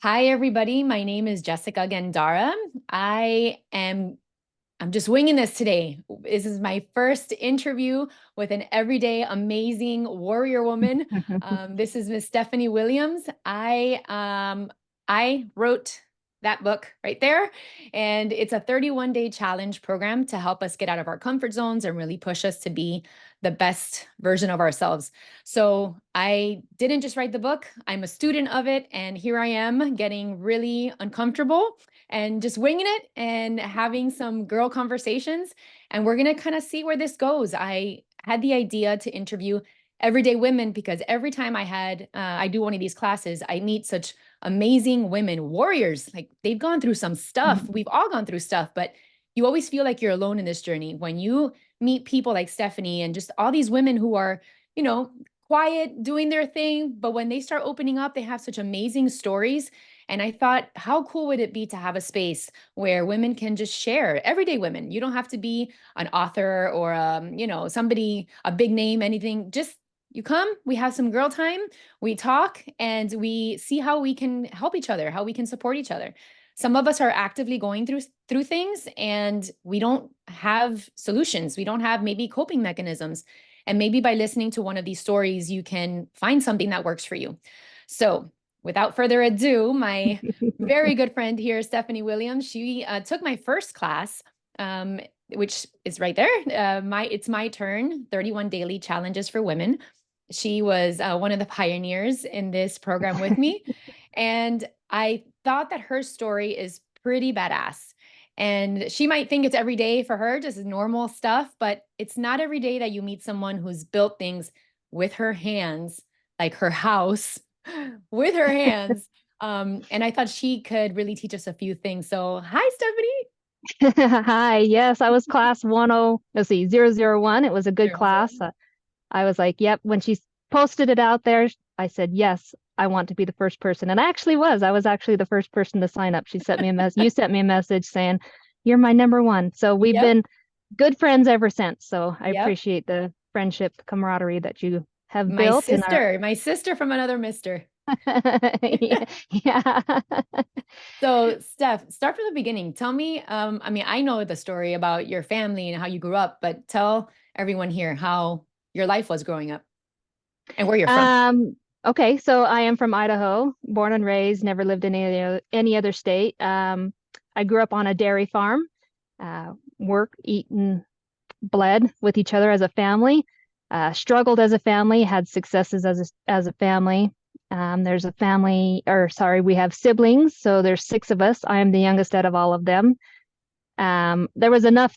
Hi, everybody. My name is Jessica Gandara. I'm just winging this today. This is my first interview with an everyday amazing warrior woman. This is Miss Stephanie Williams. I wrote that book right there, and it's a 31-day challenge program to help us get out of our comfort zones and really push us to be the best version of ourselves. So I didn't just write the book, I'm a student of it. And here I am getting really uncomfortable and just winging it and having some girl conversations. And we're going to kind of see where this goes. I had the idea to interview everyday women because every time I do one of these classes, I meet such amazing women, warriors. Like they've gone through some stuff. We've all gone through stuff, but you always feel like you're alone in this journey when you meet people like Stephanie and just all these women who are, you know, quiet, doing their thing. But when they start opening up, they have such amazing stories. And I thought, how cool would it be to have a space where women can just share, everyday women? You don't have to be an author or, somebody, a big name, anything. Just you come, we have some girl time, we talk, and we see how we can help each other, how we can support each other. Some of us are actively going through things and we don't have solutions. We don't have maybe coping mechanisms. And maybe by listening to one of these stories, you can find something that works for you. So, without further ado, my very good friend here, Stephanie Williams, she took my first class, which is right there. It's my turn, 31 daily challenges for women. She was one of the pioneers in this program with me. And I thought that her story is pretty badass. And she might think it's every day for her, just normal stuff, but it's not every day that you meet someone who's built things with her hands, like her house with her hands. And I thought she could really teach us a few things. So, hi, Stephanie. Hi, yes, I was class 001. It was a good Zero, zero. class. I was like, yep. When she posted it out there, I said, yes, I want to be the first person. And I actually was. I was actually the first person to sign up. She sent me a message. You sent me a message saying, you're my number one. So we've Yep. been good friends ever since. So I Yep. appreciate the friendship camaraderie that you have built in our. My sister from another mister. Yeah. So, Steph, start from the beginning. Tell me, I know the story about your family and how you grew up, but tell everyone here how your life was growing up and where you're from. Um, okay, so I am from Idaho, born and raised, never lived in any other state. I grew up on a dairy farm, worked, eaten, bled with each other as a family, struggled as a family, had successes as a family. There's a family, or sorry, we have siblings, so there's six of us. I am the youngest out of all of them. There was enough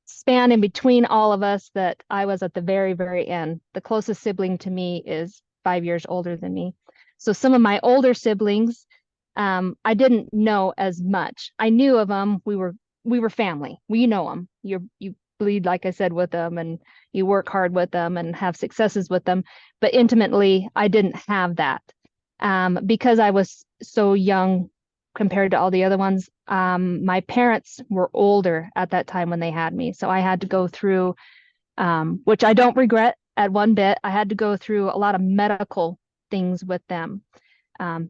span in between all of us that I was at the very, very end. The closest sibling to me is 5 years older than me. So some of my older siblings, I didn't know as much. I knew of them. We were family. We know them. You bleed, like I said, with them, and you work hard with them and have successes with them. But intimately, I didn't have that because I was so young compared to all the other ones. My parents were older at that time when they had me. So I had to go through, which I don't regret at one bit. I had to go through a lot of medical things with them.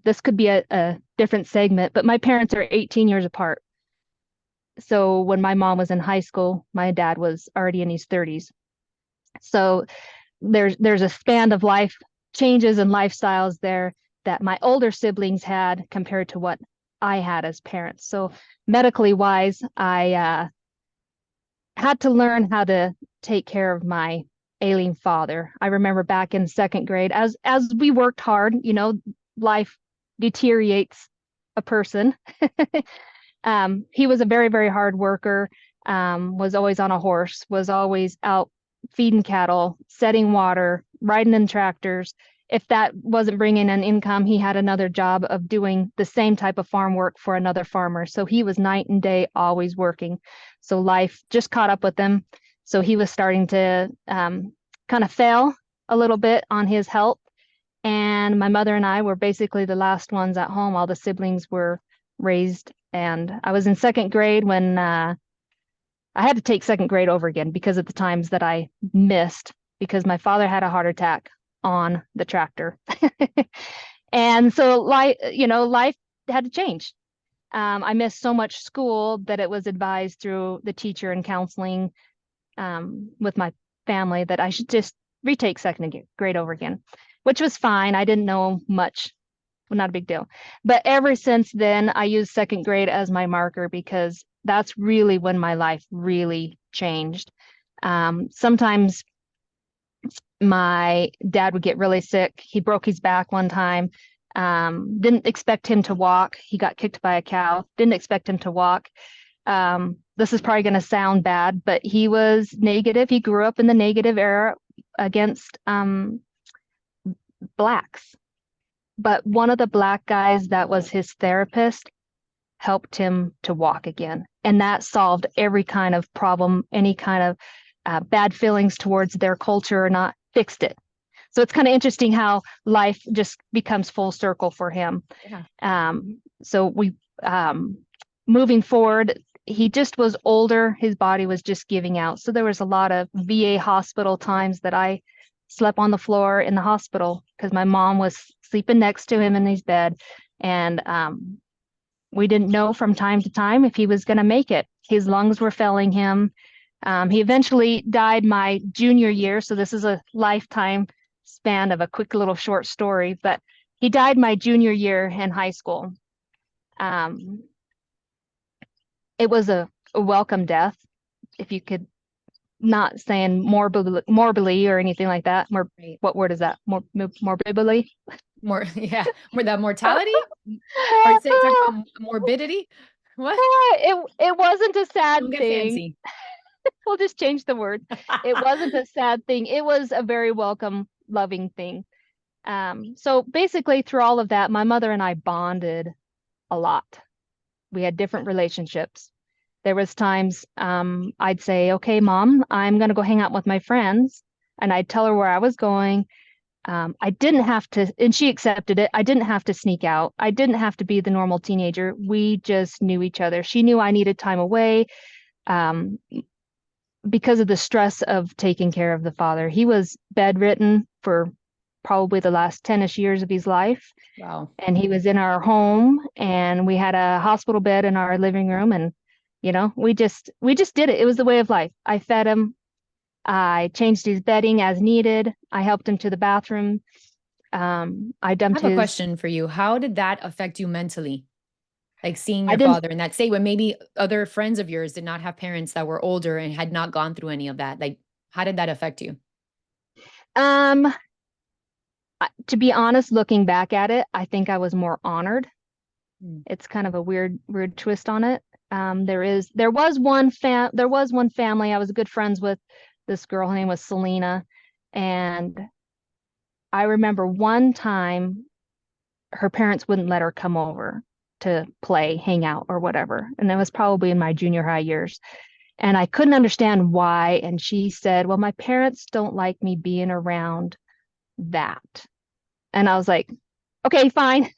This could be a different segment, but my parents are 18 years apart. So when my mom was in high school, my dad was already in his 30s. So there's a span of life changes and lifestyles there that my older siblings had compared to what I had as parents. So medically wise, I had to learn how to take care of my ailing father. I remember back in second grade, as we worked hard, life deteriorates a person. He was a very, very hard worker, was always on a horse, was always out feeding cattle, setting water, riding in tractors. If that wasn't bringing an income, he had another job of doing the same type of farm work for another farmer. So he was night and day always working. So life just caught up with him. So he was starting to kind of fail a little bit on his health. And my mother and I were basically the last ones at home. All the siblings were raised. And I was in second grade when I had to take second grade over again because of the times that I missed because my father had a heart attack on the tractor. And so life had to change. I missed so much school that it was advised through the teacher and counseling with my family that I should just retake second grade over again, which was fine. I didn't know much, well, not a big deal. But ever since then, I use second grade as my marker because that's really when my life really changed. Sometimes my dad would get really sick. He broke his back one time. Didn't expect him to walk. He got kicked by a cow. Didn't expect him to walk. This is probably going to sound bad, but he was negative. He grew up in the negative era against blacks. But one of the black guys that was his therapist helped him to walk again. And that solved every kind of problem, any kind of bad feelings towards their culture or not, fixed it. So it's kind of interesting how life just becomes full circle for him. Yeah. So we, moving forward, he just was older. His body was just giving out. So there was a lot of VA hospital times that I slept on the floor in the hospital because my mom was sleeping next to him in his bed. And we didn't know from time to time if he was going to make it. His lungs were failing him. He eventually died my junior year. So this is a lifetime span of a quick little short story, but he died my junior year in high school. It was a welcome death, if you could, not saying morbidly or anything like that. Right. What word is that? Morbidly? More, yeah, more the mortality, or say talk about morbidity. What? It wasn't a sad Don't get thing. fancy. We'll just change the word. It wasn't a sad thing. It was a very welcome, loving thing. So basically through all of that, my mother and I bonded a lot. We had different relationships. There was times I'd say, okay, Mom, I'm going to go hang out with my friends. And I'd tell her where I was going. I didn't have to, and she accepted it. I didn't have to sneak out. I didn't have to be the normal teenager. We just knew each other. She knew I needed time away because of the stress of taking care of the father. He was bedridden for probably the last 10-ish years of his life. Wow. And he was in our home, and we had a hospital bed in our living room. And, you know, we just did it. It was the way of life. I fed him. I changed his bedding as needed. I helped him to the bathroom. I dumped have a his. question for you. How did that affect you mentally? Like seeing I your didn't. father in that state when maybe other friends of yours did not have parents that were older and had not gone through any of that. Like, how did that affect you? Um, to be honest, looking back at it, I think I was more honored. Mm. It's kind of a weird twist on it. There was one family I was good friends with. This girl, her name was Selena, and I remember one time her parents wouldn't let her come over to play, hang out, or whatever. And it was probably in my junior high years. And I couldn't understand why. And she said, well, my parents don't like me being around that. And I was like, okay, fine.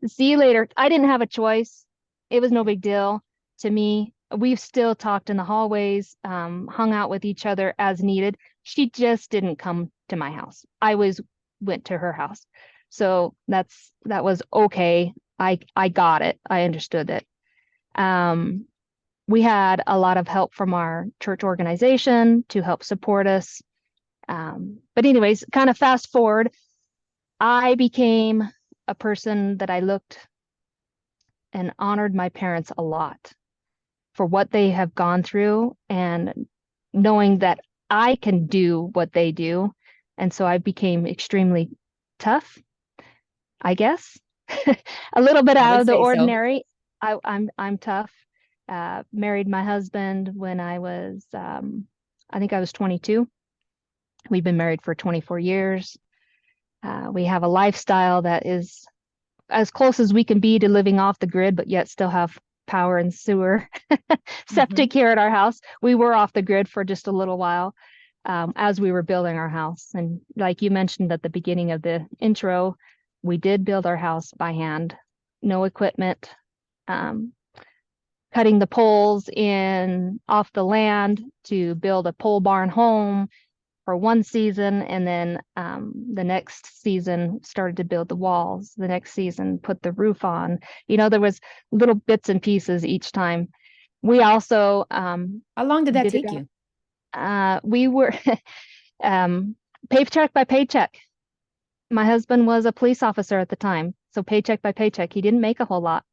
See you later. I didn't have a choice. It was no big deal to me. We've still talked in the hallways, hung out with each other as needed. She just didn't come to my house. I always went to her house. So that was okay. I got it. I understood it. We had a lot of help from our church organization to help support us. But anyways, kind of fast forward, I became a person that I looked and honored my parents a lot for what they have gone through and knowing that I can do what they do. And so I became extremely tough, I guess. A little bit I out would of the say so. ordinary. I'm tough. Married my husband when I was I think I was 22. We've been married for 24 years. We have a lifestyle that is as close as we can be to living off the grid, but yet still have power and sewer, septic here at our house. We were off the grid for just a little while as we were building our house. And like you mentioned at the beginning of the intro, we did build our house by hand, no equipment, cutting the poles in off the land to build a pole barn home. for one season, and then the next season started to build the walls. The next season put the roof on. There was little bits and pieces each time. We also How long did that did it take you? we were paycheck by paycheck. My husband was a police officer at the time, so paycheck by paycheck. He didn't make a whole lot.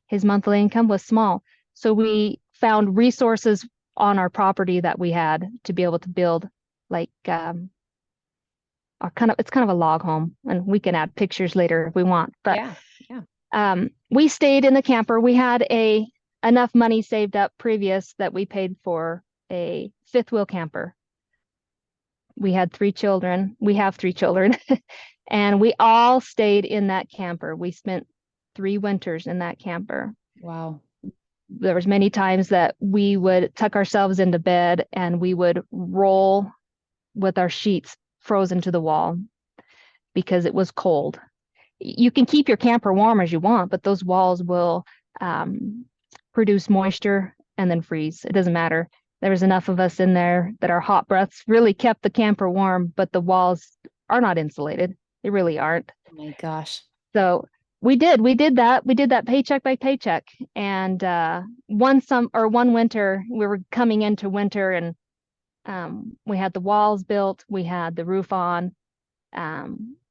His monthly income was small. So we found resources on our property that we had to be able to build like it's kind of a log home, and we can add pictures later if we want. But Yeah. Yeah. we stayed in the camper. We had enough money saved up previous that we paid for a fifth wheel camper. We had 3 children. We have 3 children, and we all stayed in that camper. We spent 3 winters in that camper. Wow. There was many times that we would tuck ourselves into bed and we would roll with our sheets frozen to the wall because it was cold. You can keep your camper warm as you want, but those walls will produce moisture and then freeze. It doesn't matter. There was enough of us in there that our hot breaths really kept the camper warm, but the walls are not insulated. They really aren't. Oh my gosh. So we did that. We did that paycheck by paycheck. And one winter, we were coming into winter, and we had the walls built, we had the roof on.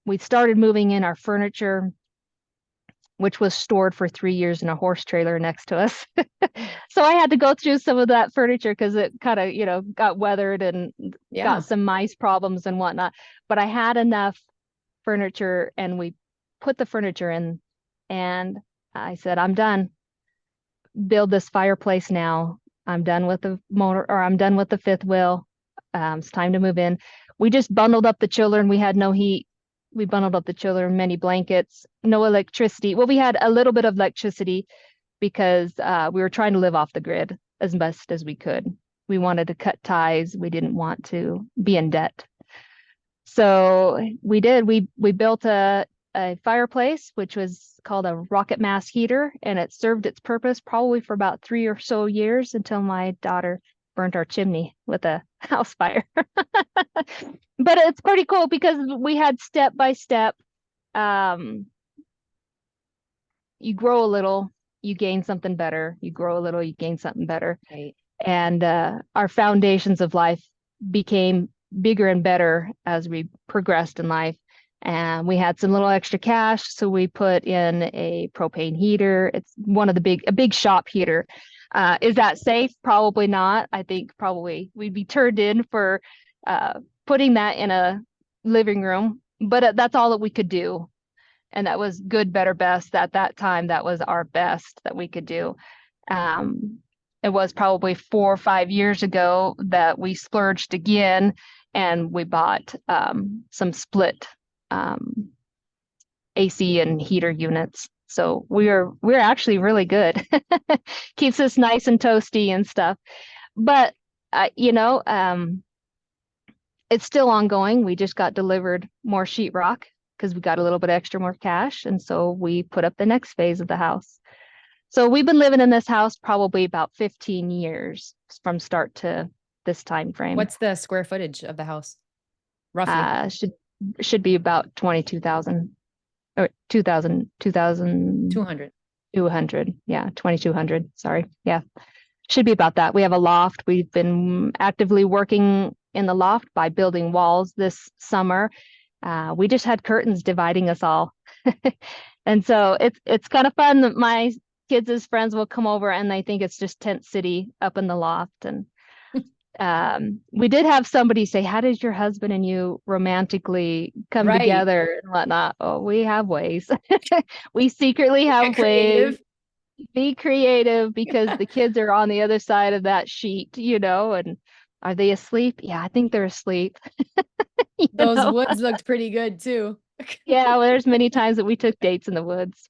We started moving in our furniture, which was stored for 3 years in a horse trailer next to us. So I had to go through some of that furniture because it kind of, got weathered and Yeah. got some mice problems and whatnot. But I had enough furniture, and we put the furniture in, and I said, I'm done. Build this fireplace now. I'm done with the motor, or I'm done with the fifth wheel. It's time to move in. We just bundled up the children. We had no heat. We bundled up the children, many blankets, no electricity. Well, we had a little bit of electricity because we were trying to live off the grid as best as we could. We wanted to cut ties. We didn't want to be in debt. So we did. We built a fireplace, which was called a rocket mass heater, and it served its purpose probably for about 3 or so years until my daughter burnt our chimney with a house fire. But it's pretty cool because we had step by step. You grow a little, you gain something better. You grow a little, you gain something better. Right. And our foundations of life became bigger and better as we progressed in life. And we had some little extra cash, so we put in a propane heater. It's one of a big shop heater. Is that safe? Probably not. I think probably we'd be turned in for putting that in a living room, but that's all that we could do. And that was good, better, best. At that time, that was our best that we could do. It was probably 4 or 5 years ago that we splurged again, and we bought some split AC and heater units. So we're actually really good. Keeps us nice and toasty and stuff. But it's still ongoing. We just got delivered more sheetrock because we got a little bit extra more cash, and so we put up the next phase of the house. So we've been living in this house probably about 15 years from start to this time frame. What's the square footage of the house? Roughly. Should be about 22,000 or 200. 200. Yeah, 2,200. Sorry. Yeah. Should be about that. We have a loft. We've been actively working in the loft by building walls this summer. We just had curtains dividing us all. And so it's kind of fun that my kids' friends will come over and they think it's just tent city up in the loft. And we did have somebody say, how did your husband and you romantically come Right. together and whatnot? Oh, we have ways. We secretly have Get creative. ways. Be creative because the kids are on the other side of that sheet, and are they asleep? Yeah, I think they're asleep. Those woods looked pretty good too. Yeah, well, there's many times that we took dates in the woods.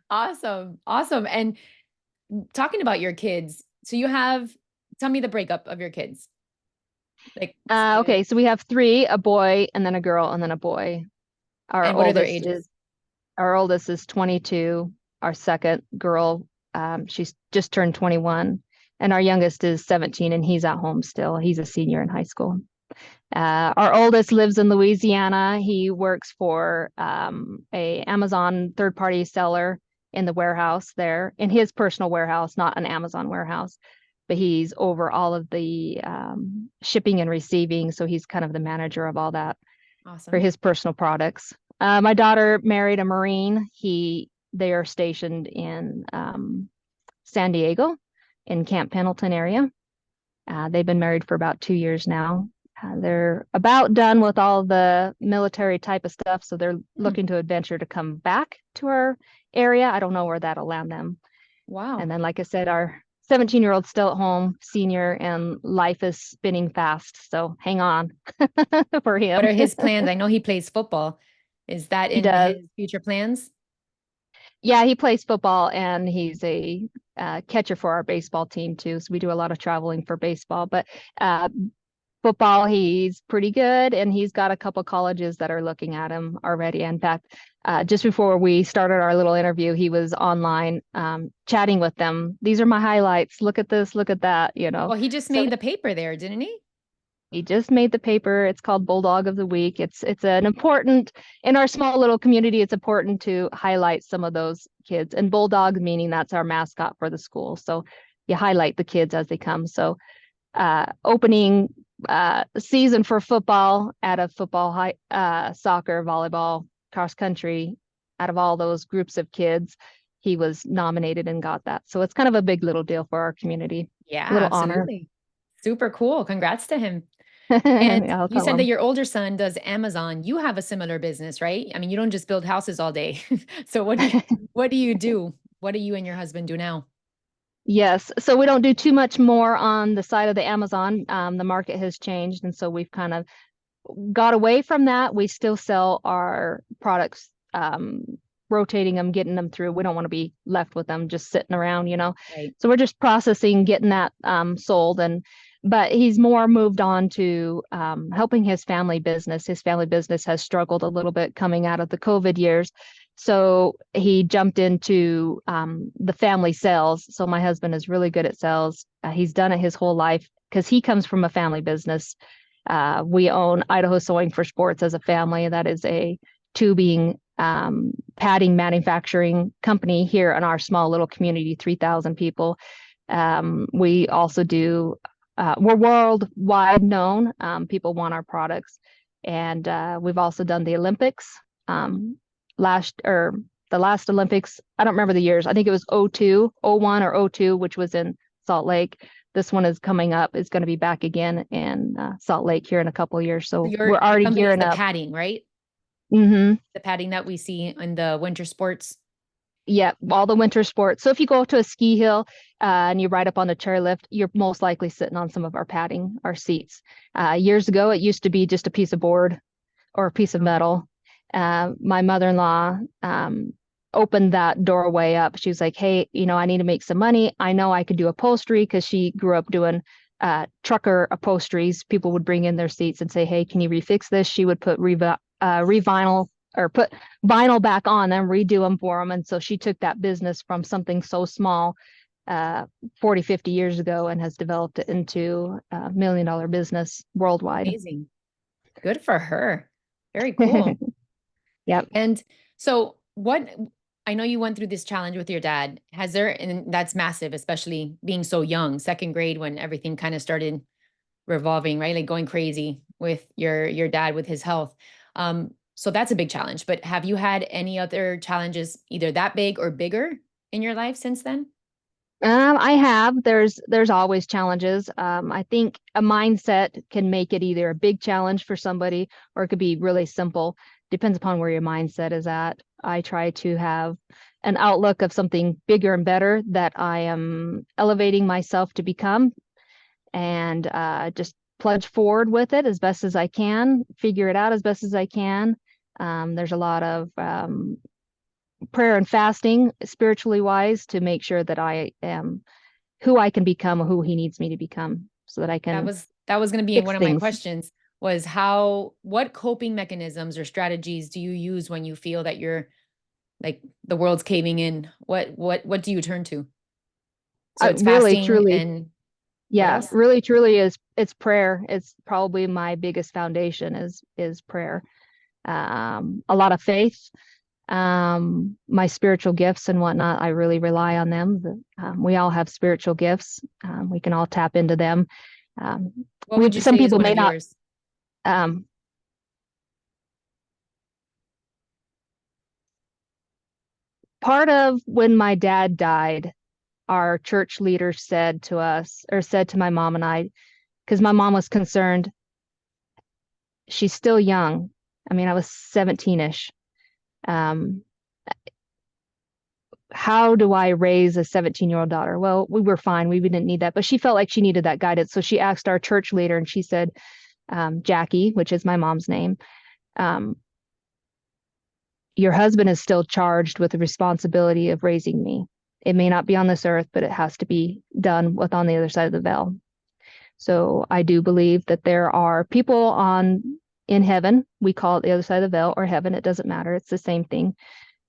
Awesome. Awesome. And talking about your kids, so tell me the breakup of your kids. Okay, so we have 3, a boy and then a girl and then a boy. And what are their ages? Our oldest is 22. Our second girl, she's just turned 21, And our youngest is 17 and he's at home still. He's a senior in high school. Our oldest lives in Louisiana. He works for a Amazon third-party seller in the warehouse there, in his personal warehouse, not an Amazon warehouse, but he's over all of the shipping and receiving. So he's kind of the manager of all that for Awesome. his personal products. My daughter married a Marine. They are stationed in San Diego in Camp Pendleton area. They've been married for about 2 years now. They're about done with all the military type of stuff, so they're Hmm. looking to adventure to come back to our area. I don't know where that'll land them. And Wow. then, like I said, our 17-year-old still at home, senior, and life is spinning fast. So hang on for What him. are his plans? I know he plays football. Is that He in does. his future plans? Yeah, he plays football and he's a catcher for our baseball team too. So we do a lot of traveling for baseball. But uh, football, he's pretty good, and he's got a couple colleges that are looking at him already. In fact, just before we started our little interview, he was online chatting with them. These are my highlights. Look at this, look at that, you know. Well, he just So made the paper there, didn't he? he just made the paper. It's called Bulldog of the Week. It's an important in our small little community. It's important to highlight some of those kids. And Bulldog meaning that's our mascot for the school. So you highlight the kids as they come. So opening season for football out of football, soccer, volleyball, cross country, out of all those groups of kids, he was nominated and got that. So it's kind of a big little deal for our community. Yeah, Little honor. absolutely. Super cool. Congrats to him. And I'll you tell said that him. your older son does Amazon. You have a similar business, right? I mean, you don't just build houses all day. So what do you do? What do you and your husband do now? Yes. So we don't do too much more on the side of the Amazon. The market has changed. And so we've kind of got away from that. We still sell our products, rotating them, getting them through. We don't want to be left with them just sitting around, you know. Right. So we're just processing, getting that sold, and but he's more moved on to helping his family business. His family business has struggled a little bit coming out of the COVID years. So he jumped into the family sales. So my husband is really good at sales. He's done it his whole life because he comes from a family business. We own Idaho Sewing for Sports as a family. That is a tubing padding manufacturing company here in our small little community, 3,000 people. We also do, we're worldwide known. People want our products. And we've also done the Olympics. Last or the last Olympics, I don't remember the years. I think it was '02, '01 or '02, which was in Salt Lake. This one is coming up. It's going to be back again in Salt Lake here in a couple of years. So we're Your already company is gearing the up. padding, right? Hmm. The padding that we see in the winter sports. Yeah, all the winter sports. So if you go to a ski hill and you ride up on the chairlift, you're most likely sitting on some of our padding, our seats. Years ago, it used to be just a piece of board or a piece of Oh, metal. My mother-in-law opened that doorway up. She was like, "Hey, I need to make some money. I know I could do upholstery," because she grew up doing trucker upholsteries. People would bring in their seats and say, "Hey, can you refix this?" She would put revinyl or put vinyl back on them, redo them for them. And so she took that business from something so small 40, 50 years ago and has developed it into a $1 million business worldwide. amazing. Good for her. Very cool. Yep. And so I know you went through this challenge with your dad. And that's massive, especially being so young, second grade when everything kind of started revolving, right? Like going crazy with your dad with his health. So that's a big challenge. But have you had any other challenges, either that big or bigger in your life since then? I have. There's always challenges. I think a mindset can make it either a big challenge for somebody or it could be really simple. Depends upon where your mindset is at. I try to have an outlook of something bigger and better that I am elevating myself to become, and just plunge forward with it as best as I can, figure it out as best as I can. There's a lot of prayer and fasting, spiritually wise, to make sure that I am who I can become, who he needs me to become, so that I can That was going to be fix one of my things. questions was what coping mechanisms or strategies do you use when you feel that you're like the world's caving in? What do you turn to? So it's Really, fasting truly, and what yeah, else? really, truly is it's prayer. It's probably my biggest foundation is prayer. A lot of faith, my spiritual gifts and whatnot. I really rely on them. We all have spiritual gifts. We can all tap into them. Um, What would you some say is people one may of not. yours? Um, Part of when my dad died, our church leader said to us, or said to my mom and I, because my mom was concerned, she's still young. I mean, I was 17-ish. Um, how do I raise a 17-year-old daughter? Well, we were fine. We didn't need that, but she felt like she needed that guidance. So she asked our church leader and she said, Jackie, which is my mom's name, um, your husband is still charged with the responsibility of raising me. It may not be on this earth, but it has to be done with on the other side of the veil. So I do believe that there are people in heaven. We call it the other side of the veil or heaven. It doesn't matter. It's the same thing.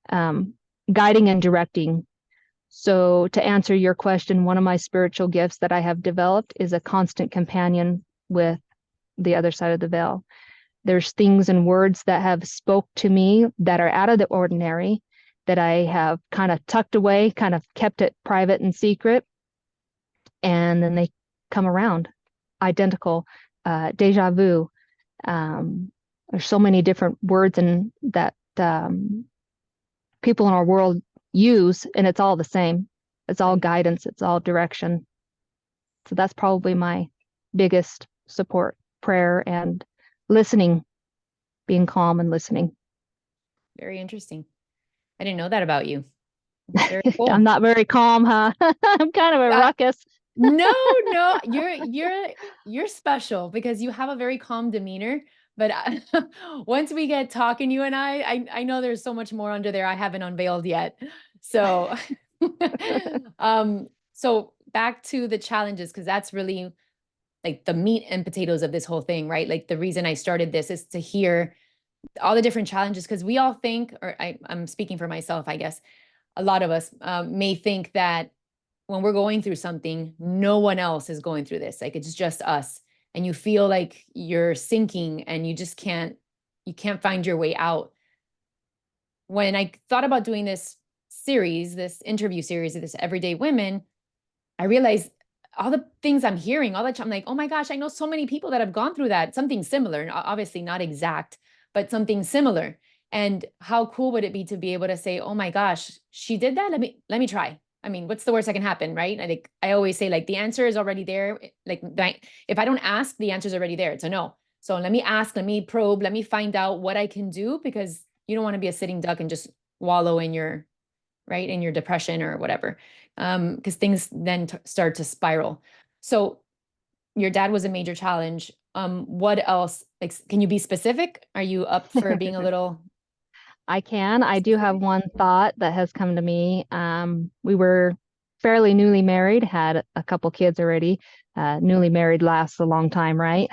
Um, Guiding and directing. So to answer your question, one of my spiritual gifts that I have developed is a constant companion with the other side of the veil. There's things and words that have spoke to me that are out of the ordinary that I have kind of tucked away, kind of kept it private and secret, and then they come around identical, deja vu. There's so many different words and that people in our world use, and it's all the same. It's all Right. guidance. It's all direction. So that's probably my biggest support, prayer and listening, being calm and listening. Very interesting. I didn't know that about you. Very I'm cool. not very calm, huh? I'm kind of a Uh, ruckus. no, no, you're special because you have a very calm demeanor. But once we get talking, you and I know there's so much more under there I haven't unveiled yet. So, so back to the challenges because that's really like the meat and potatoes of this whole thing, right? Like the reason I started this is to hear all the different challenges because we all think, or I'm speaking for myself, I guess, a lot of us may think that when we're going through something, no one else is going through this. Like it's just us. And you feel like you're sinking and you can't find your way out. When I thought about doing this series, this interview series of this Everyday Women, I realized all the things I'm hearing, all that I'm like, oh my gosh, I know so many people that have gone through that, something similar, obviously not exact, but something similar. And how cool would it be to be able to say, oh my gosh, she did that? Let me try. I mean, what's the worst that can happen, right? I always say, like, the answer is already there. Like, if I don't ask, the answer is already there. It's a no. So let me ask, let me probe, let me find out what I can do because you don't want to be a sitting duck and just wallow in your right in your depression or whatever because things then start to spiral. So your dad was a major challenge. What else, like, can you be specific? Are you up for being a little I can. I do have specific? one thought that has come to me. We were fairly newly married, had a couple kids already. Newly married lasts a long time, right?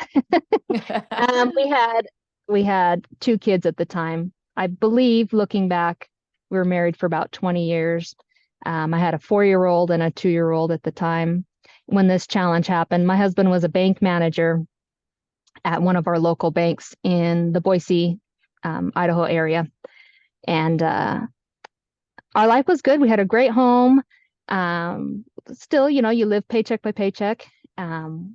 Um, we had we had two kids at the time. I believe, looking back, we were married for about 20 years. I had a 4-year-old and a 2-year-old at the time when this challenge happened. My husband was a bank manager at one of our local banks in the Boise, Idaho area, and our life was good. We had a great home. Still, you live paycheck by paycheck. Um,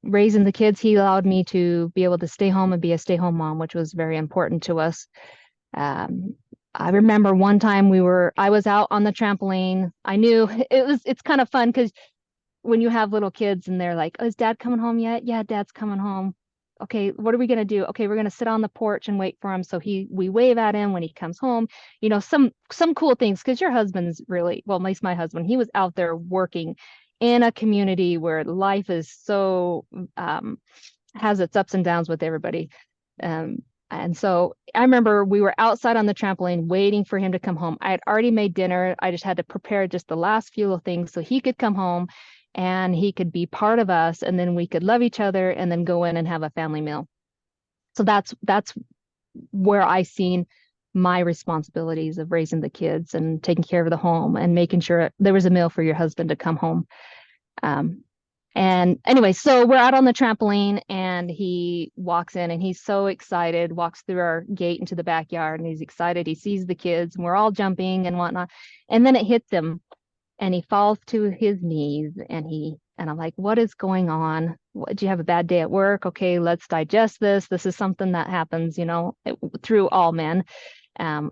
Raising the kids, he allowed me to be able to stay home and be a stay-home mom, which was very important to us. Um, I remember one time I was out on the trampoline. I knew it's kind of fun because when you have little kids and they're like, "Oh, is dad coming home yet?" "Yeah, dad's coming home." "Okay, what are we gonna do?" "Okay, we're gonna sit on the porch and wait for him." So we wave at him when he comes home. Some cool things because your husband's really, well, at least my husband, he was out there working in a community where life is so has its ups and downs with everybody. Um, and so I remember we were outside on the trampoline waiting for him to come home. I had already made dinner. I just had to prepare just the last few little things so he could come home and he could be part of us, and then we could love each other and then go in and have a family meal. So that's where I seen my responsibilities of raising the kids and taking care of the home and making sure there was a meal for your husband to come home. Um, and anyway, so we're out on the trampoline and he walks in and he's so excited, walks through our gate into the backyard and he's excited. He sees the kids and we're all jumping and whatnot. And then it hits him and he falls to his knees and I'm like, what is going on? Did you have a bad day at work? Okay, let's digest this. This is something that happens, through all men,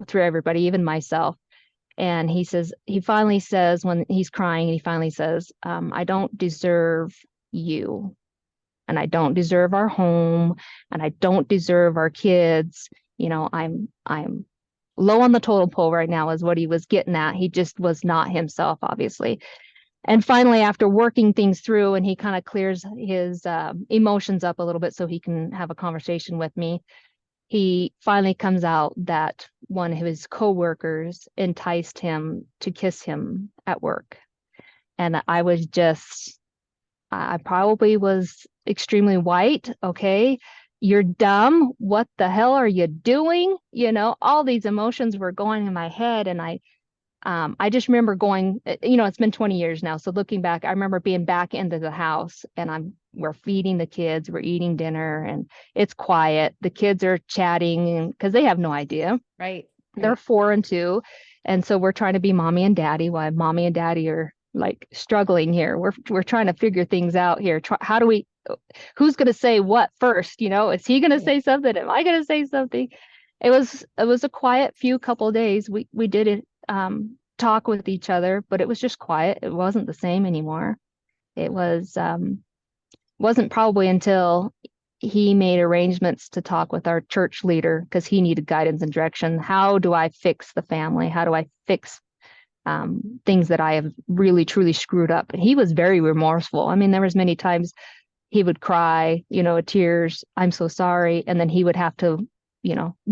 through everybody, even myself. And he finally says, when he's crying, he finally says, I don't deserve you, and I don't deserve our home, and I don't deserve our kids. I'm low on the totem pole right now, is what he was getting at. He just was not himself, obviously. And finally, after working things through, and he kind of clears his emotions up a little bit so he can have a conversation with me, he finally comes out that one of his coworkers enticed him to kiss him at work. And I probably was extremely white. Okay. You're dumb. What the hell are you doing? All these emotions were going in my head. And I just remember going, it's been 20 years now. So looking back, I remember being back into the house and we're feeding the kids, we're eating dinner and it's quiet. The kids are chatting because they have no idea. Right. They're 4 and 2. And so we're trying to be mommy and daddy while mommy and daddy are like struggling here. We're trying to figure things out here. Who's going to say what first? Is he going to say something? Am I going to say something? It was a quiet few couple of days. We did it, talk with each other, but it was just quiet. It wasn't the same anymore. It wasn't probably until he made arrangements to talk with our church leader because he needed guidance and direction. How do I fix the family? How do I fix things that I have really truly screwed up? And he was very remorseful. I mean, there was many times he would cry, tears, I'm so sorry, and then he would have to,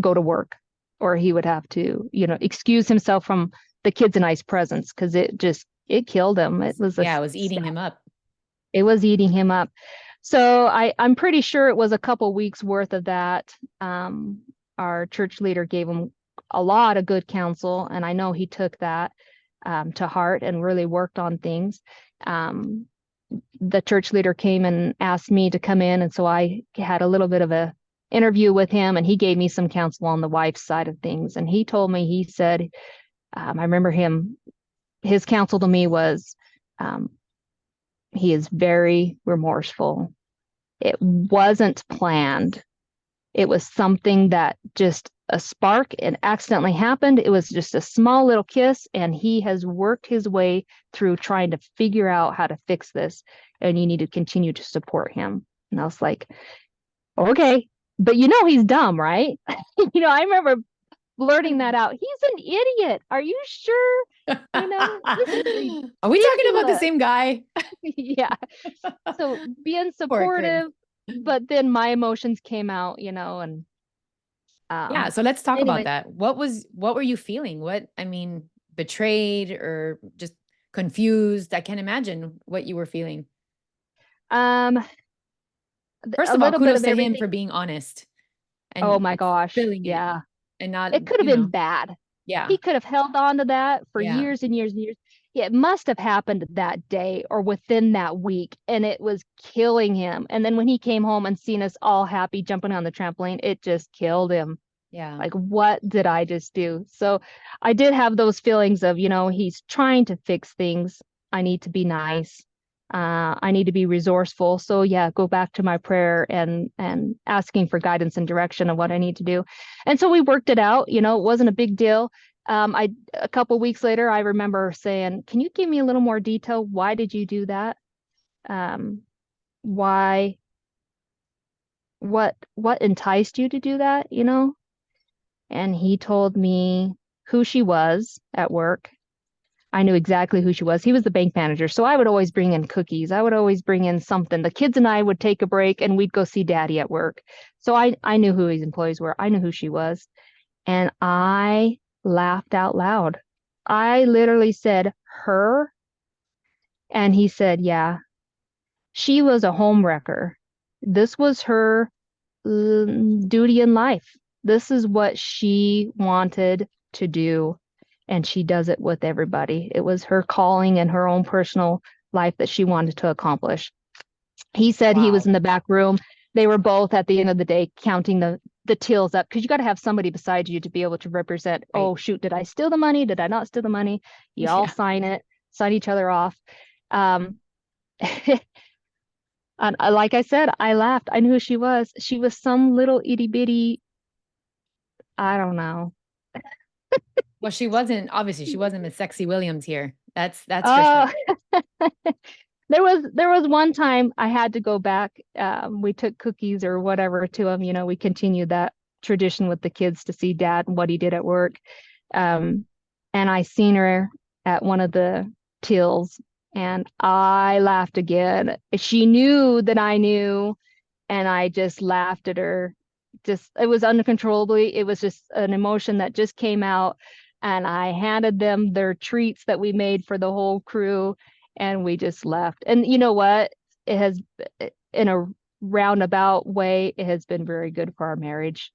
go to work, or he would have to, excuse himself from the kids and I's presence because it killed him. It was it was eating him up. It was eating him up. So I'm pretty sure it was a couple weeks worth of that. Our church leader gave him a lot of good counsel, and I know he took that to heart and really worked on things. The church leader came and asked me to come in, and so I had a little bit of a interview with him, and he gave me some counsel on the wife's side of things. And he told me, he said, I remember his counsel to me was, he is very remorseful. It wasn't planned. It was something that just a spark and accidentally happened. It was just a small little kiss, and he has worked his way through trying to figure out how to fix this, and you need to continue to support him. And I was like, okay, but he's dumb, right? I remember blurting that out. He's an idiot. Are you sure? Are we talking about the same guy? Yeah. So being supportive, but then my emotions came out, and yeah. So let's talk about that. What were you feeling? Betrayed or just confused? I can't imagine what you were feeling. First of all, kudos to him for being honest. And oh my gosh. Yeah. And not, it could have been bad. Yeah. He could have held on to that for years and years and years. Yeah, it must have happened that day or within that week, and it was killing him. And then when he came home and seen us all happy jumping on the trampoline, it just killed him. Yeah. Like, what did I just do? So I did have those feelings of, he's trying to fix things. I need to be nice. I need to be resourceful. So yeah, go back to my prayer and asking for guidance and direction of what I need to do. And so we worked it out. It wasn't a big deal. A couple weeks later, I remember saying, "Can you give me a little more detail? Why did you do that? Why? What enticed you to do that? And he told me who she was at work. I knew exactly who she was. He was the bank manager. So I would always bring in cookies. I would always bring in something. The kids and I would take a break and we'd go see daddy at work. So I knew who his employees were. I knew who she was. And I laughed out loud. I literally said, her? And he said, yeah. She was a home wrecker. This was her duty in life. This is what she wanted to do, and she does it with everybody. It was her calling and her own personal life that she wanted to accomplish. He said he was Wow. in the back room. They were both at the end of the day counting the tills up, because you got to have somebody beside you to be able to represent, Right. oh shoot, did I steal the money? Did I not steal the money? You all Yeah. sign it, sign each other off. Um, and like I said, I laughed. I knew who she was. She was some little itty bitty, I don't know. Well, she wasn't, obviously she wasn't Miss Sexy Williams here. That's for sure. Oh, there was one time I had to go back. We took cookies or whatever to him. We continued that tradition with the kids to see dad and what he did at work. Um, and I seen her at one of the tills, and I laughed again. She knew that I knew, and I just laughed at her. Just, it was uncontrollably. It was just an emotion that just came out. And I handed them their treats that we made for the whole crew, and we just left. And you know what? It has, in a roundabout way, it has been very good for our marriage.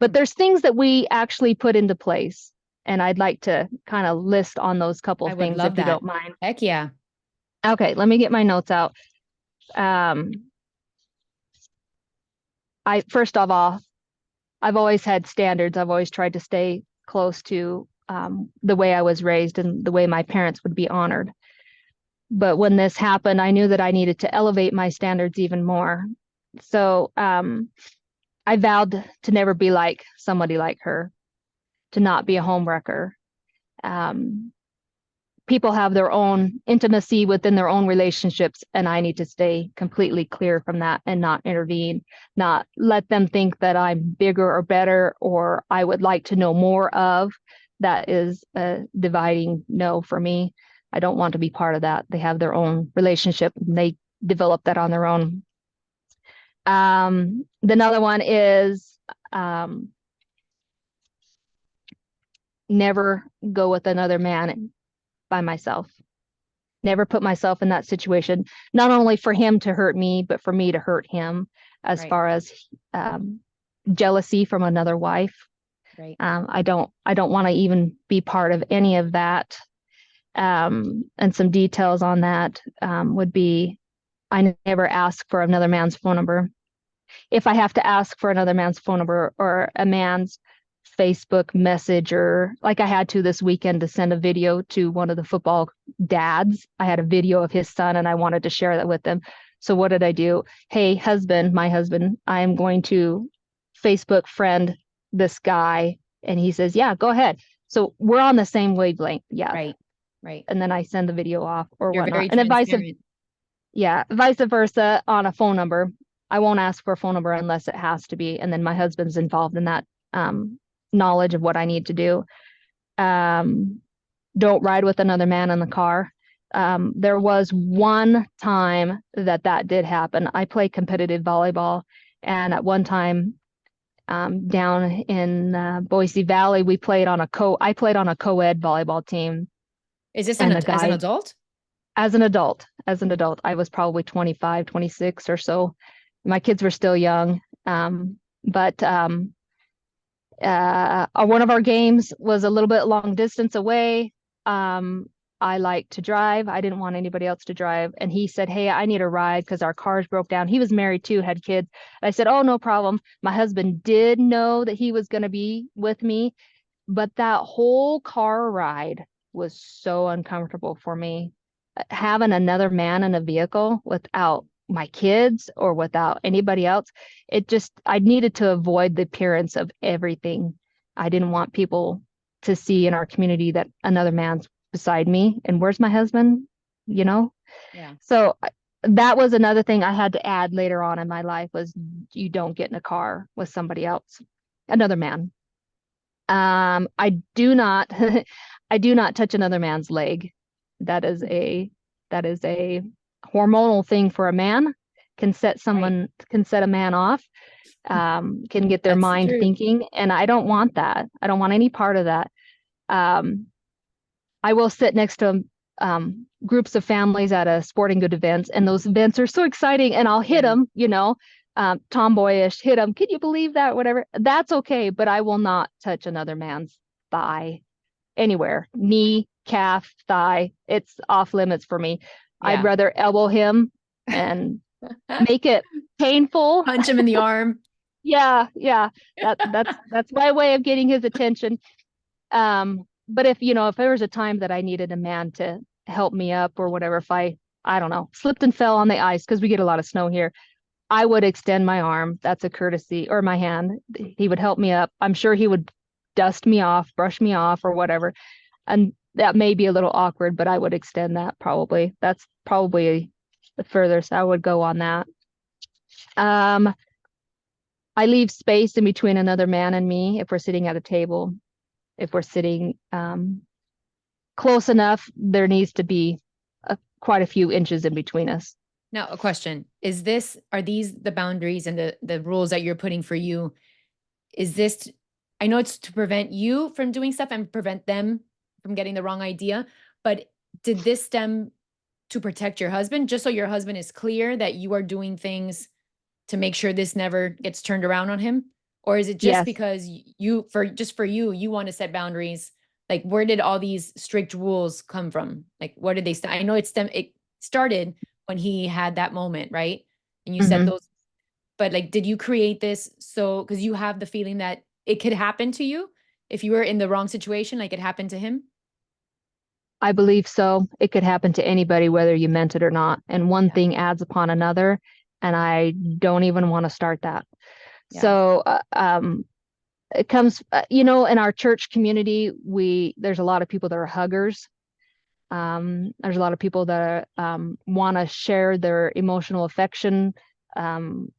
But there's things that we actually put into place. And I'd like to kind of list on those couple I of would things love if you that. don't mind. Heck yeah. Okay, let me get my notes out. I first of all, I've always had standards. I've always tried to stay close to the way I was raised and the way my parents would be honored. But when this happened, I knew that I needed to elevate my standards even more. So I vowed to never be like somebody like her, to not be a homewrecker. Um, People have their own intimacy within their own relationships, and I need to stay completely clear from that and not intervene, not let them think that I'm bigger or better or I would like to know more of. That is a dividing no for me. I don't want to be part of that. They have their own relationship and they develop that on their own. The another one is never go with another man by myself. Never put myself in that situation, not only for him to hurt me, but for me to hurt him, as Right. far as um, jealousy from another wife. Right. I don't want to even be part of any of that. And some details on that would be, I never ask for another man's phone number. If I have to ask for another man's phone number or a man's Facebook message, or like I had to this weekend to send a video to one of the football dads. I had a video of his son and I wanted to share that with them. So what did I do? Hey, husband, my husband, I am going to Facebook friend this guy. And he says, yeah, go ahead. So we're on the same wavelength. Yeah. Right. Right. And then I send the video off or You're whatnot. very And then transparent. vice versa on a phone number. I won't ask for a phone number unless it has to be. And then my husband's involved in that knowledge of what I need to do. Um, don't ride with another man in the car. There was one time that did happen. I play competitive volleyball, and at one time down in Boise Valley, I played on a co-ed volleyball team, Is this and the as an guy, adult? as an adult, I was probably 25, 26 or so. My kids were still young. But one of our games was a little bit long distance away. I like to drive. I didn't want anybody else to drive. And he said, hey, I need a ride because our cars broke down. He was married too, had kids. I said, oh, no problem. My husband did know that he was going to be with me, but that whole car ride was so uncomfortable for me. Having another man in a vehicle without my kids or without anybody else, I needed to avoid the appearance of everything. I didn't want people to see in our community that another man's beside me and where's my husband, you know? Yeah. So that was another thing I had to add later on in my life, was you don't get in a car with somebody else, another man. I do not I do not touch another man's leg. That is a hormonal thing for a man. Right. Can set a man off, can get their That's the mind truth. thinking, and I don't want that. I don't want any part of that. Um, I will sit next to groups of families at a sporting good events, and those events are so exciting, and I'll hit Yeah. them, tomboyish, hit him. Can you believe that? Whatever. That's okay, but I will not touch another man's thigh anywhere. Knee, calf, thigh. It's off limits for me. I'd Yeah. rather elbow him and make it painful. Punch him in the arm. Yeah, yeah. That's my way of getting his attention. But if there was a time that I needed a man to help me up or whatever, if I don't know, slipped and fell on the ice because we get a lot of snow here, I would extend my arm. That's a courtesy, or my hand. He would help me up. I'm sure he would dust me off, brush me off, or whatever. And that may be a little awkward, but I would extend that probably. That's probably the furthest I would go on that. Um, I leave space in between another man and me if we're sitting at a table. If we're sitting close enough, there needs to be quite a few inches in between us. Now, a question. Are these the boundaries and the rules that you're putting for you? Is this, I know it's to prevent you from doing stuff and prevent them from getting the wrong idea, but did this stem to protect your husband, just so your husband is clear that you are doing things to make sure this never gets turned around on him? Or is it just Yes. because for you, you want to set boundaries? Like, where did all these strict rules come from? Like, where did they start? I know it started when he had that moment, right? And you set Mhm. those, but like, did you create this because you have the feeling that it could happen to you if you were in the wrong situation, like it happened to him? I believe so. It could happen to anybody, whether you meant it or not. And one Yeah. thing adds upon another, and I don't even want to start that. Yeah. So, it comes, in our church community, there's a lot of people that are huggers. There's a lot of people that want to share their emotional affection, um,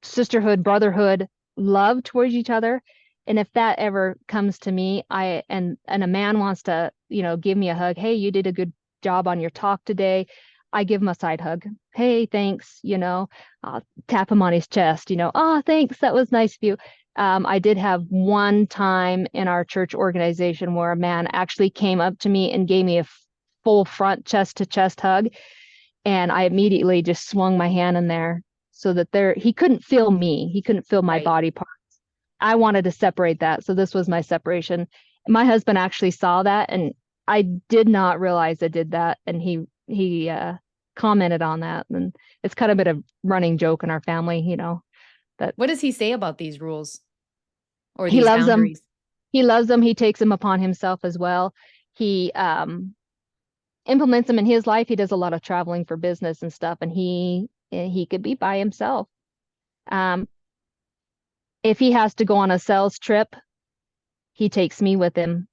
sisterhood, brotherhood, love towards each other. And if that ever comes to me, and a man wants to, give me a hug, hey, you did a good job on your talk today. I give him a side hug. Hey, thanks, I'll tap him on his chest, oh, thanks, that was nice of you. I did have one time in our church organization where a man actually came up to me and gave me a full front chest to chest hug. And I immediately just swung my hand in there so that he couldn't feel me. He couldn't feel my Right. body part. I wanted to separate that. So this was my separation. My husband actually saw that, and I did not realize I did that. And he commented on that. And it's kind of been a running joke in our family, that What does he say about these rules or he these loves them. boundaries? He loves them. He takes them upon himself as well. He implements them in his life. He does a lot of traveling for business and stuff, and he could be by himself. Um, if he has to go on a sales trip, he takes me with him.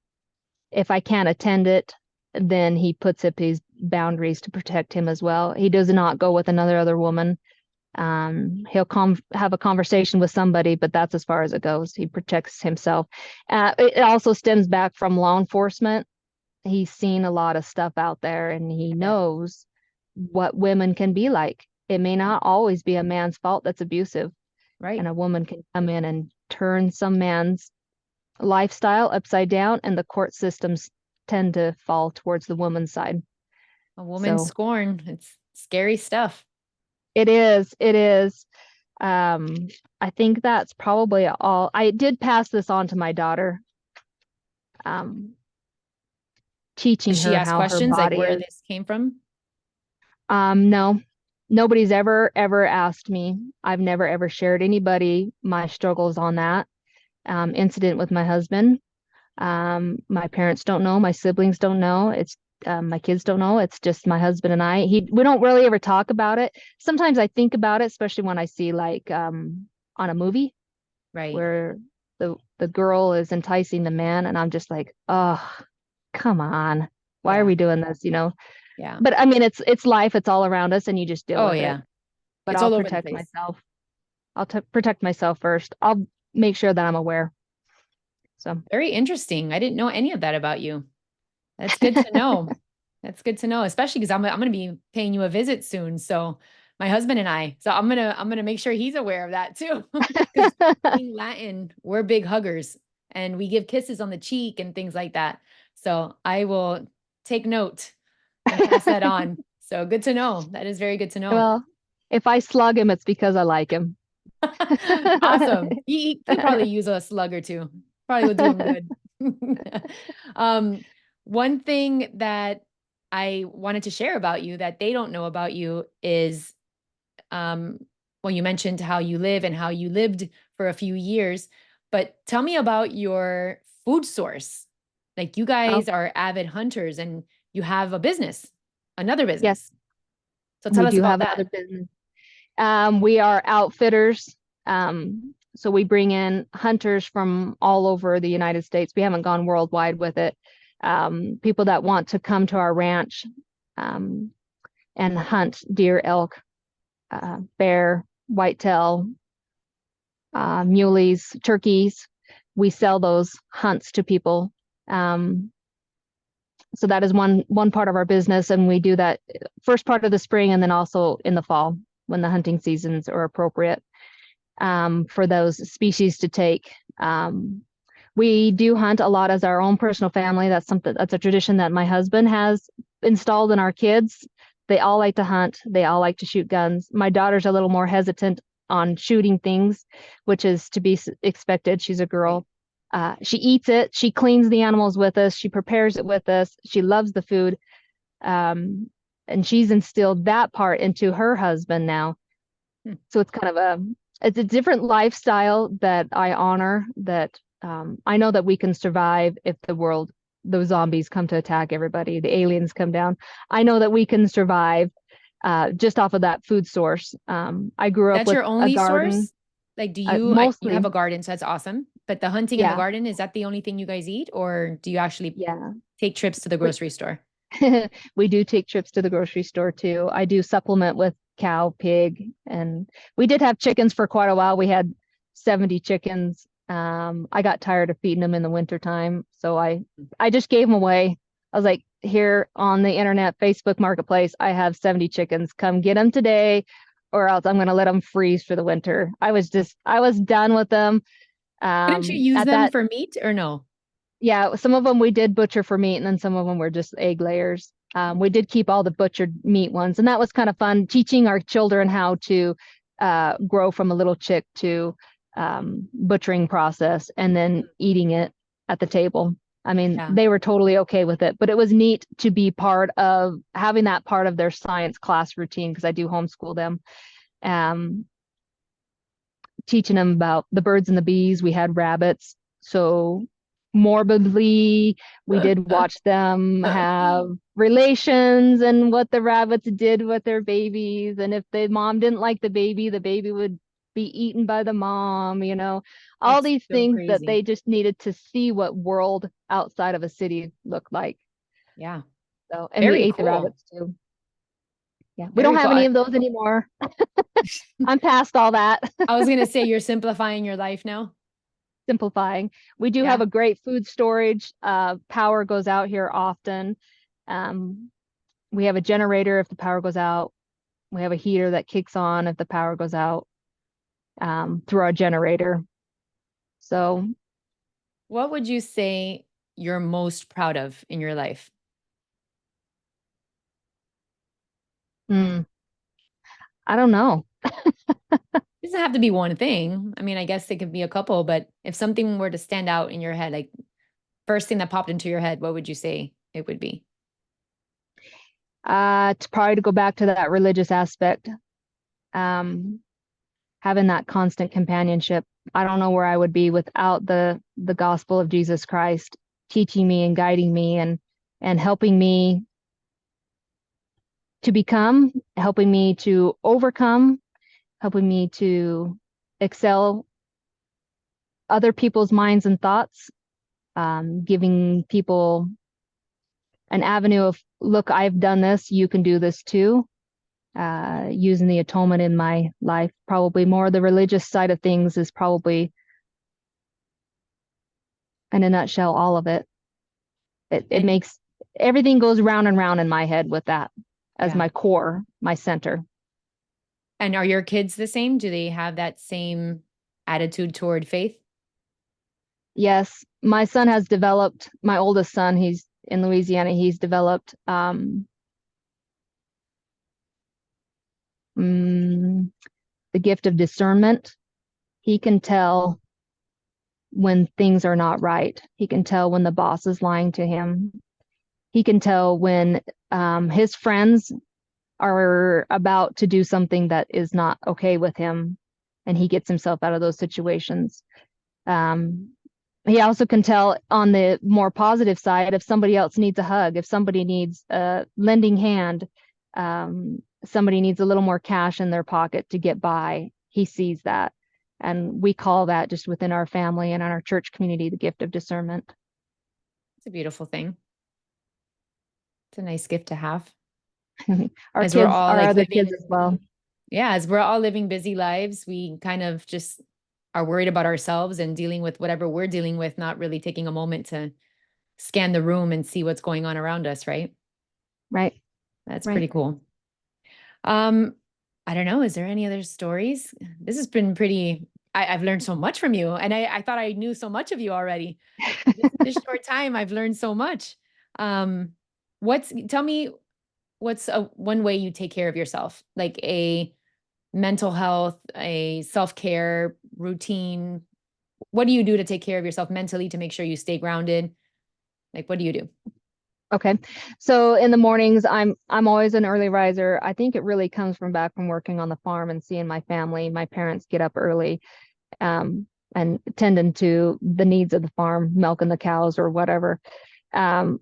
If I can't attend it, then he puts up his boundaries to protect him as well. He does not go with another other woman. He'll have a conversation with somebody, but that's as far as it goes. He protects himself. It also stems back from law enforcement. He's seen a lot of stuff out there, and he I bet. knows what women can be like. It may not always be a man's fault that's abusive, Right. and a woman can come in and turn some man's lifestyle upside down, and the court systems tend to fall towards the woman's side. A woman So scorned. It's scary stuff. it is. Um, I think that's probably all. I did pass this on to my daughter, um, Does teaching she her ask how her questions like body where is. this came from? No, nobody's ever asked me. I've never ever shared anybody my struggles on that incident with my husband. My parents don't know, my siblings don't know. It's my kids don't know. It's just my husband and I. We don't really ever talk about it. Sometimes I think about it, especially when I see like on a movie Right. where the girl is enticing the man, and I'm just like, oh, come on, why are Yeah. we doing this? Yeah. But I mean, it's life. It's all around us, and you just deal Oh, with it. yeah. But It's I'll all over the protect place. myself. Protect myself first. I'll make sure that I'm aware. So. Very interesting. I didn't know any of that about you. That's good to know. That's good to know, especially because I'm going to be paying you a visit soon. So my husband and I, so I'm gonna make sure he's aware of that too. Because being Latin, we're big huggers and we give kisses on the cheek and things like that. So I will take note and pass that on. So good to know. That is very good to know. Well, Awesome. He could probably use a slug or two. Probably would do him good. One thing that I wanted to share about you that they don't know about you is, um, well, you mentioned how you live and how you lived for a few years, but tell me about your food source. Like you Oh, guys are avid hunters and you have a business, another yes, business. So we tell us do about have that. another business. We are outfitters. So we bring in hunters from all over the United States. We haven't gone worldwide with it. People that want to come to our ranch um, and hunt deer, elk, bear, whitetail, muleys, turkeys. We sell those hunts to people. Um, so that is one part of our business, and we do that first part of the spring and then also in the fall when the hunting seasons are appropriate for those species to take. We do hunt a lot as our own personal family. That's a tradition that my husband has installed in our kids. They all like to hunt. They all like to shoot guns. My daughter's a little more hesitant on shooting things, which is to be expected. She's a Right. girl. She eats it. She cleans the animals with us. She prepares it with us. She loves the food. Um, and she's instilled that part into her husband now. Hmm. So it's a different lifestyle that I honor, that I know that we can survive if those zombies come to attack everybody, the aliens come down. I know that we can survive just off of that food source. I grew up That's with your a only garden, source? Like, you have mostly, a garden, so that's awesome. But the hunting in the yeah, garden, is that the only thing you guys eat, or do you actually yeah. take trips to the We, grocery store? we do take trips to the grocery store too. I do supplement with cow, pig, and we did have chickens for quite a while. We had 70 chickens. I got tired of feeding them in the wintertime, so I just gave them away. I was like, here on the internet, Facebook Marketplace, I have 70 chickens. Come get them today, or else I'm going to let them freeze for the winter. I was done with them. Couldn't you use At them that for meat or no? Yeah, some of them we did butcher for meat, and then some of them were just egg layers. We did keep all the butchered meat ones, and that was kind of fun, teaching our children how to grow from a little chick to butchering process and then eating it at the table. I mean, Yeah. they were totally okay with it, but it was neat to be part of having that part of their science class routine because I do homeschool them. Um, Teaching them about the birds and the bees. We had rabbits. So morbidly, we did watch them have relations and what the rabbits did with their babies. And if the mom didn't like the baby would be eaten by the mom, all That's these so things that crazy. they just needed to see what world outside of a city looked like. Yeah. So, and we Very ate the cool. rabbits too. Yeah. We don't Very have cool. any of those anymore. I'm past all that. I was gonna say you're simplifying your life now. Simplifying. We do have Yeah. a great food storage. Power goes out here often. Um, we have a generator if the power goes out. We have a heater that kicks on if the power goes out through our generator. So, What would you say you're most proud of in your life? mm, I don't know. It doesn't have to be one thing. I mean, I guess it could be a couple, but if something were to stand out in your head, like first thing that popped into your head, what would you say it would be? To probably to go back to that religious aspect, um, having that constant companionship. I don't know where I would be without the gospel of Jesus Christ teaching me and guiding me and helping me to become, helping me to overcome, helping me to excel other people's minds and thoughts, giving people an avenue of, look, I've done this, you can do this too. Using the atonement in my life, probably more the religious side of things is probably, in a nutshell, all of it. It And makes everything goes round and round in my head with that as yeah. my core, my center. And are your kids the same? Do they have that same attitude toward faith? Yes, my son has developed, my oldest son, he's in Louisiana, he's developed mm, the gift of discernment. He can tell when things are not right. He can tell when the boss is lying to him. He can tell when his friends are about to do something that is not okay with him, and he gets himself out of those situations. Um, he also can tell on the more positive side if somebody else needs a hug, if somebody needs a lending hand, somebody needs a little more cash in their pocket to get by. He sees that. And we call that just within our family and in our church community, the gift of discernment. It's a beautiful thing. It's a nice gift to have. Our As we're kids, all our like other living, kids as well. yeah, as we're all living busy lives, we kind of just are worried about ourselves and dealing with whatever we're dealing with, not really taking a moment to scan the room and see what's going on around us, right? Right, That's right. pretty cool. Um, I don't know. Is there any other stories? This has been pretty, I've learned so much from you, and I thought I knew so much of you already. This short time, I've learned so much. Um, tell me what's one way you take care of yourself, like a mental health, a self-care routine. What do you do to take care of yourself mentally to make sure you stay grounded? Like, what do you do? Okay. So in the mornings, I'm always an early riser. I think it really comes from back from working on the farm and seeing my family. My parents get up early, and tending to the needs of the farm, milking the cows or whatever. Um,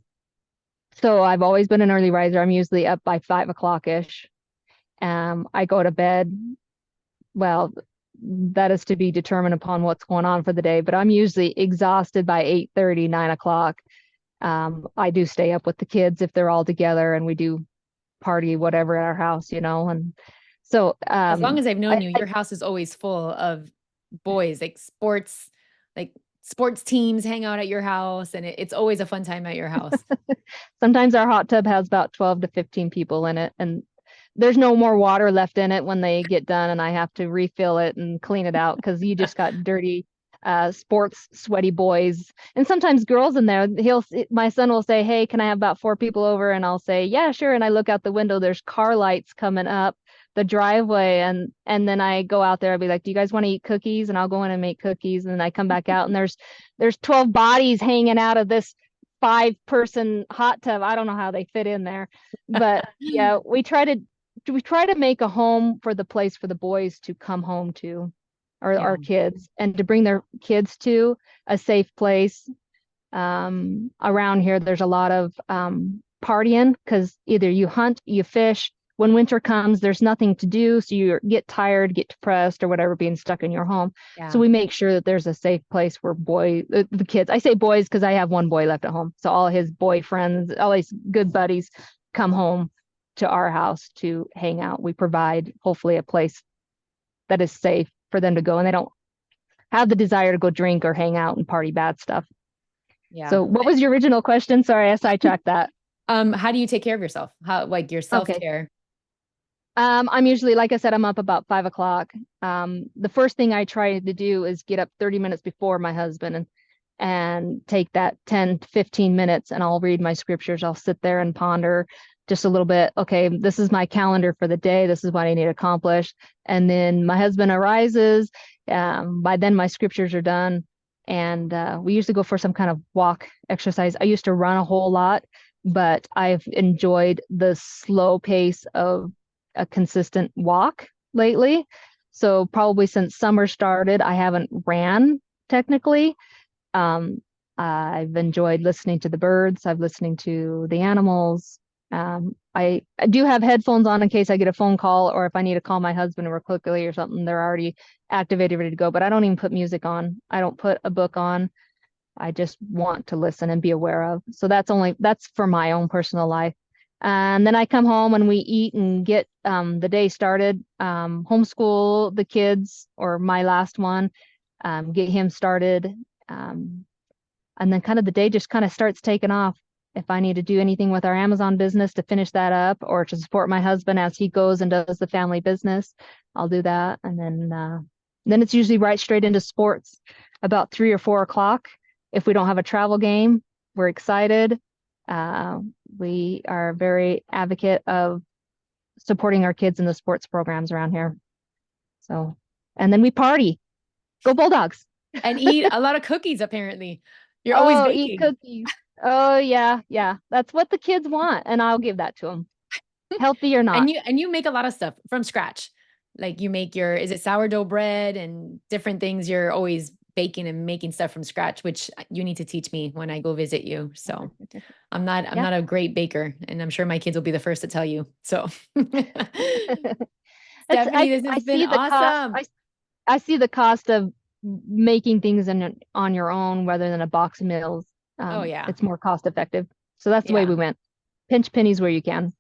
so I've always been an early riser. I'm usually up by 5 o'clock ish. I go to bed. Well, that is to be determined upon what's going on for the day, but I'm usually exhausted by 8:30, 9 o'clock. I do stay up with the kids if they're all together and we do party, whatever at our house, and so As long as I've known you, I your house is always full of boys, like sports teams hang out at your house, and it's always a fun time at your house. sometimes our hot tub has about 12 to 15 people in it, and there's no more water left in it when they get done, and I have to refill it and clean it out because you just got dirty sports sweaty boys and sometimes girls in there. My son will say, hey, can I have about 4 people over? And I'll say, yeah, sure. And I look out the window, there's car lights coming up the driveway, and then I go out there, I'll be like, do you guys want to eat cookies? And I'll go in and make cookies, and then I come back out and there's 12 bodies hanging out of this 5-person hot tub. I don't know how they fit in there, but yeah, we try to make a home for the place for the boys to come home to, or Yeah. our kids, and to bring their kids to a safe place. Around here, there's a lot of partying because either you hunt, you fish. When winter comes, there's nothing to do, so you get tired, get depressed, or whatever, being stuck in your home. So Yeah. we make sure that there's a safe place where the kids. I say boys because I have one boy left at home, so all his boyfriends, all his good buddies, come home to our house to hang out. We provide hopefully a place that is safe for them to go, and they don't have the desire to go drink or hang out and party bad stuff. Yeah. So what was your original question? Sorry, I sidetracked that. How do you take care of yourself? How, like your Okay. self-care? I'm usually, like I said, I'm up about 5 o'clock. The first thing I try to do is get up 30 minutes before my husband, and take that 10 to 15 minutes, and I'll read my scriptures. I'll sit there and ponder just a little bit. Okay, this is my calendar for the day. This is what I need to accomplish. And then my husband arises. By then my scriptures are done. And we usually go for some kind of walk exercise. I used to run a whole lot, but I've enjoyed the slow pace of a consistent walk lately. So probably since summer started, I haven't ran technically. um, I've enjoyed listening to the birds. I've listening to the animals. I do have headphones on in case I get a phone call, or if I need to call my husband real quickly or something, they're already activated, ready to go. But I don't even put music on. I don't put a book on. I just want to listen and be aware of. So that's for my own personal life. And then I come home and we eat and get the day started. Homeschool the kids, or my last one, get him started. Um, and then kind of the day just kind of starts taking off. If I need to do anything with our Amazon business to finish that up, or to support my husband as he goes and does the family business, I'll do that. And then it's usually right straight into sports about 3 or 4 o'clock. If we don't have a travel game, we're excited. Uh, we are very advocate of supporting our kids in the sports programs around here. So, and then we party. Go Bulldogs. And eat a lot of cookies, apparently. You're always Oh, eat baking. cookies. Oh, yeah, yeah. That's what the kids want, and I'll give that to them, healthy or not. And you make a lot of stuff from scratch. Like you make your, is it sourdough bread and different things? You're always baking and making stuff from scratch, which you need to teach me when I go visit you. So I'm Yeah. not a great baker, and I'm sure my kids will be the first to tell you. So That's Stephanie, this I has been see the cost. awesome. I see the cost of making things on your own rather than a box of meals. Oh yeah. It's more cost effective. So that's the way Yeah. we went. Pinch pennies where you can.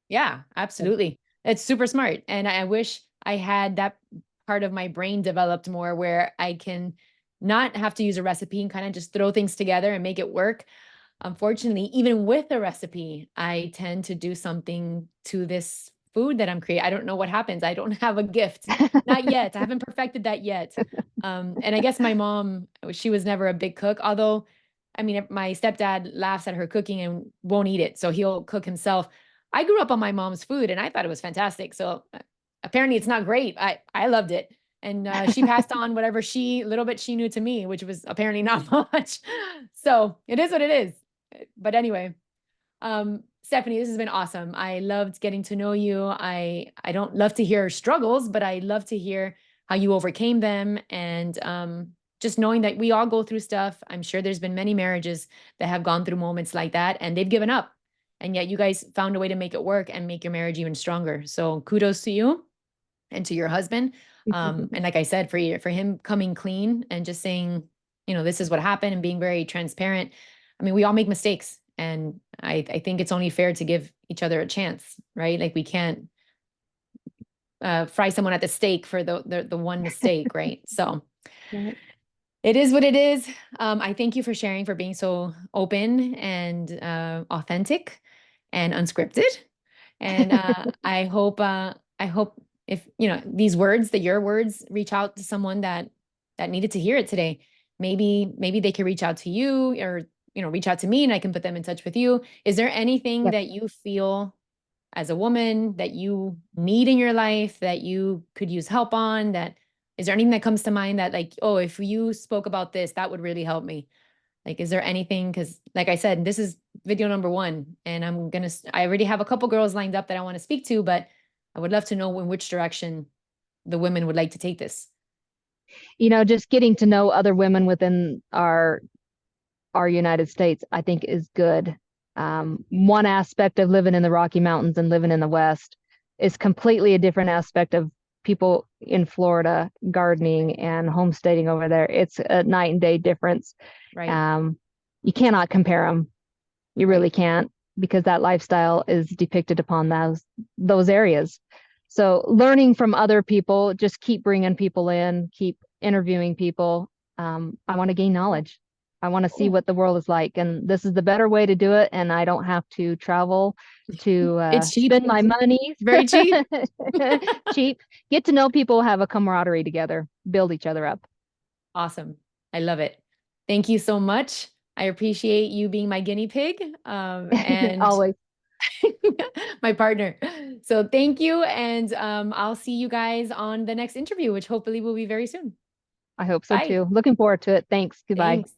Yeah, absolutely. It's super smart. And I wish I had that part of my brain developed more where I can not have to use a recipe and kind of just throw things together and make it work. Unfortunately, even with a recipe, I tend to do something to this food that I'm creating. I don't know what happens. I don't have a gift. Not yet. I haven't perfected that yet. And I guess my mom, she was never a big cook, although I mean, my stepdad laughs at her cooking and won't eat it, so he'll cook himself. I grew up on my mom's food and I thought it was fantastic. So apparently it's not great. I loved it. And she passed on whatever little bit she knew to me, which was apparently not much. So it is what it is. But anyway, Stephanie, this has been awesome. I loved getting to know you. I don't love to hear struggles, but I love to hear how you overcame them. And just knowing that we all go through stuff. I'm sure there's been many marriages that have gone through moments like that and they've given up. And yet you guys found a way to make it work and make your marriage even stronger. So kudos to you and to your husband. And like I said, for him coming clean and just saying, this is what happened and being very transparent. I mean, we all make mistakes. And I think it's only fair to give each other a chance, right? Like we can't fry someone at the stake for the one mistake, right? So Right. it is what it is. I thank you for sharing, for being so open and authentic and unscripted. And I hope if these words, that your words, reach out to someone that needed to hear it today. Maybe they can reach out to you, or reach out to me, and I can put them in touch with you. Is there anything Yep. that you feel as a woman that you need in your life that you could use help on? That is there anything that comes to mind that, like, oh, if you spoke about this, that would really help me? Like, is there anything? Because like I said, this is video number one, and I already have a couple girls lined up that I want to speak to, but I would love to know in which direction the women would like to take this. Just getting to know other women within our United States, I think is good. One aspect of living in the Rocky Mountains and living in the West is completely a different aspect of people in Florida gardening and homesteading over there. It's a night and day difference. Right. You cannot compare them. You Right. really can't, because that lifestyle is depicted upon those areas. So learning from other people, just keep bringing people in, keep interviewing people. I want to gain knowledge. I want to see Cool. what the world is like, and this is the better way to do it. And I don't have to travel to It's cheap. spend my money. Very cheap. Cheap. Get to know people, have a camaraderie together, build each other up. Awesome. I love it. Thank you so much. I appreciate you being my guinea pig, and Always. my partner. So thank you. And I'll see you guys on the next interview, which hopefully will be very soon. I hope so Bye. too. Looking forward to it. Thanks. Goodbye. Thanks.